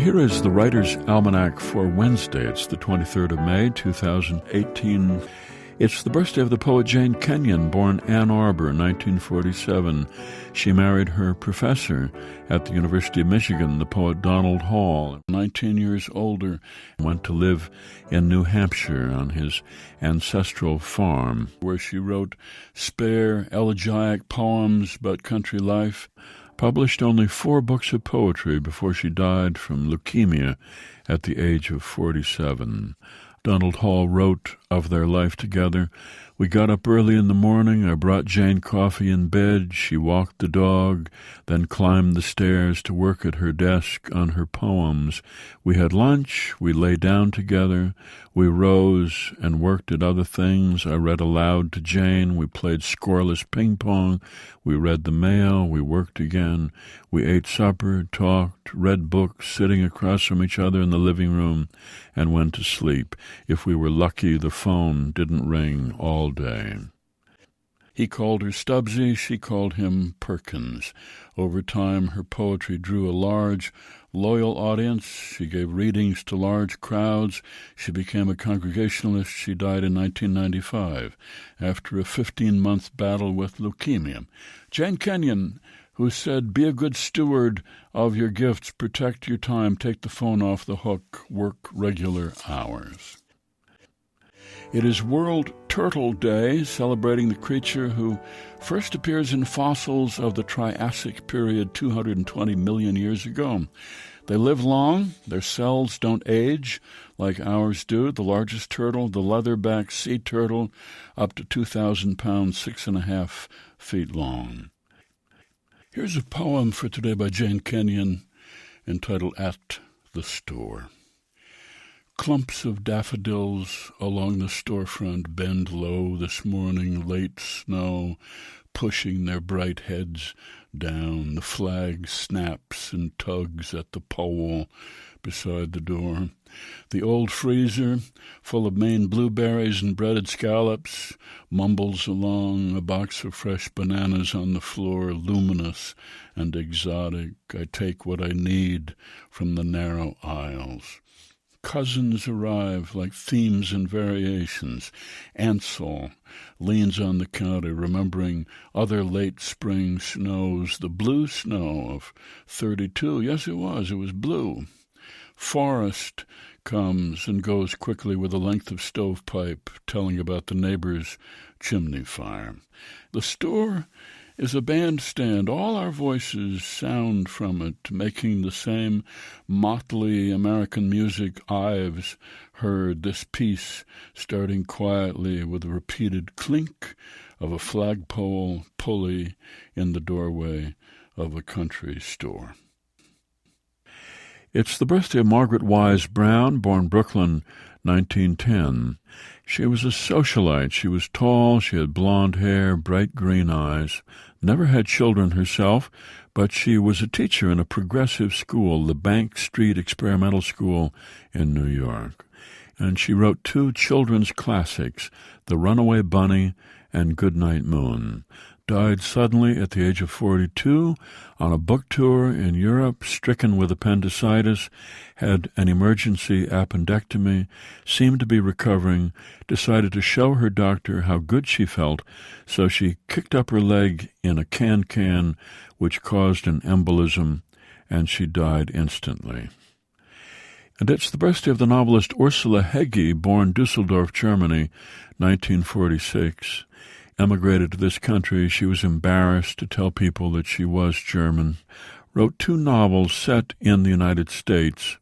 here is the Writer's Almanac for Wednesday. It's the 23rd of May, 2018. It's the birthday of the poet Jane Kenyon, born Ann Arbor, 1947. She married her professor at the University of Michigan, the poet Donald Hall. 19 years older, went to live in New Hampshire on his ancestral farm, where she wrote spare, elegiac poems about country life. Published only 4 books of poetry before she died from leukemia at the age of 47. Donald Hall wrote of their life together, "We got up early in the morning. I brought Jane coffee in bed. She walked the dog, then climbed the stairs to work at her desk on her poems. We had lunch. We lay down together. We rose and worked at other things. I read aloud to Jane. We played scoreless ping-pong. We read the mail. We worked again. We ate supper, talked, read books, sitting across from each other in the living room, and went to sleep. If we were lucky, the phone didn't ring all day." He called her Stubbsy, she called him Perkins. Over time, her poetry drew a large, loyal audience. She gave readings to large crowds. She became a Congregationalist. She died in 1995 after a 15-month battle with leukemia. Jane Kenyon, who said, "Be a good steward of your gifts, protect your time, take the phone off the hook, work regular hours." It is World Turtle Day, celebrating the creature who first appears in fossils of the Triassic period 220 million years ago. They live long. Their cells don't age like ours do. The largest turtle, the leatherback sea turtle, up to 2,000 pounds, 6.5 feet long. Here's a poem for today by Jane Kenyon entitled At the Store. Clumps of daffodils along the storefront bend low this morning, late snow pushing their bright heads down. The flag snaps and tugs at the pole beside the door. The old freezer, full of Maine blueberries and breaded scallops, mumbles along. A box of fresh bananas on the floor, luminous and exotic. I take what I need from the narrow aisles. Cousins arrive like themes and variations. Ansel leans on the counter, remembering other late spring snows, the blue snow of 32. Yes, it was blue. Forrest comes and goes quickly with a length of stovepipe, telling about the neighbor's chimney fire. The store is a bandstand. All our voices sound from it, making the same motley American music Ives heard. This piece starting quietly with a repeated clink of a flagpole pulley in the doorway of a country store. It's the birthday of Margaret Wise Brown, born Brooklyn, 1910. She was a socialite. She was tall, she had blonde hair, bright green eyes, never had children herself, but she was a teacher in a progressive school, the Bank Street Experimental School in New York. And she wrote 2 children's classics, The Runaway Bunny and Goodnight Moon. Died suddenly at the age of 42 on a book tour in Europe, stricken with appendicitis, had an emergency appendectomy, seemed to be recovering, decided to show her doctor how good she felt, so she kicked up her leg in a can, which caused an embolism, and she died instantly. And it's the birthday of the novelist Ursula Hegge, born Dusseldorf, Germany, 1946. Emigrated to this country. She was embarrassed to tell people that she was German. Wrote 2 novels set in the United States.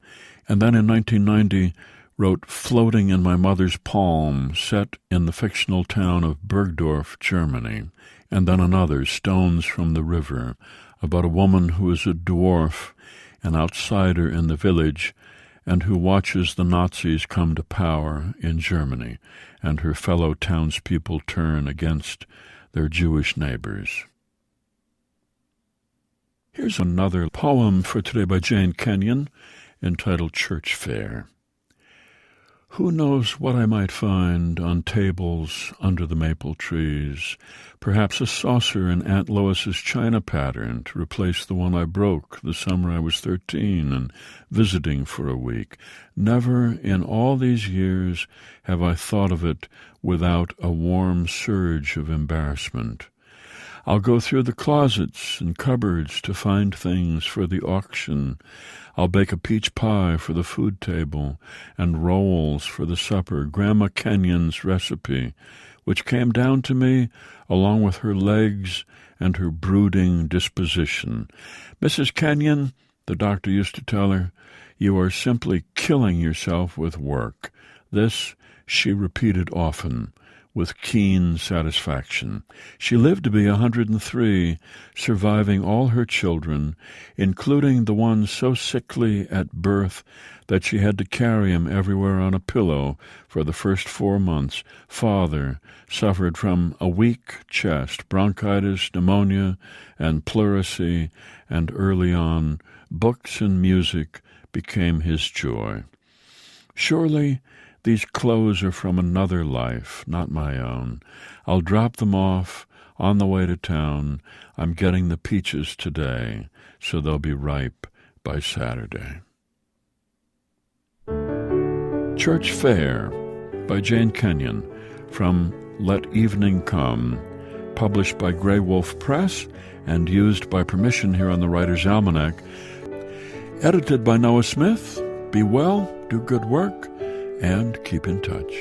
And then in 1990 wrote Floating in My Mother's Palm, set in the fictional town of Bergdorf, Germany. And then another, Stones from the River, about a woman who is a dwarf, an outsider in the village, and who watches the Nazis come to power in Germany, and her fellow townspeople turn against their Jewish neighbors. Here's another poem for today by Jane Kenyon, entitled Church Fair. Who knows what I might find on tables under the maple trees? Perhaps a saucer in Aunt Lois's china pattern to replace the one I broke the summer I was 13 and visiting for a week. Never in all these years have I thought of it without a warm surge of embarrassment. I'll go through the closets and cupboards to find things for the auction. I'll bake a peach pie for the food table and rolls for the supper, Grandma Kenyon's recipe, which came down to me along with her legs and her brooding disposition. Mrs. Kenyon, the doctor used to tell her, you are simply killing yourself with work. This she repeated often, with keen satisfaction. She lived to be 103, surviving all her children, including the one so sickly at birth that she had to carry him everywhere on a pillow for the first 4 months. Father suffered from a weak chest, bronchitis, pneumonia, and pleurisy, and early on, books and music became his joy. Surely these clothes are from another life, not my own. I'll drop them off on the way to town. I'm getting the peaches today, so they'll be ripe by Saturday. Church Fair by Jane Kenyon from Let Evening Come, published by Grey Wolf Press and used by permission here on the Writer's Almanac. Edited by Noah Smith. Be well, do good work, and keep in touch.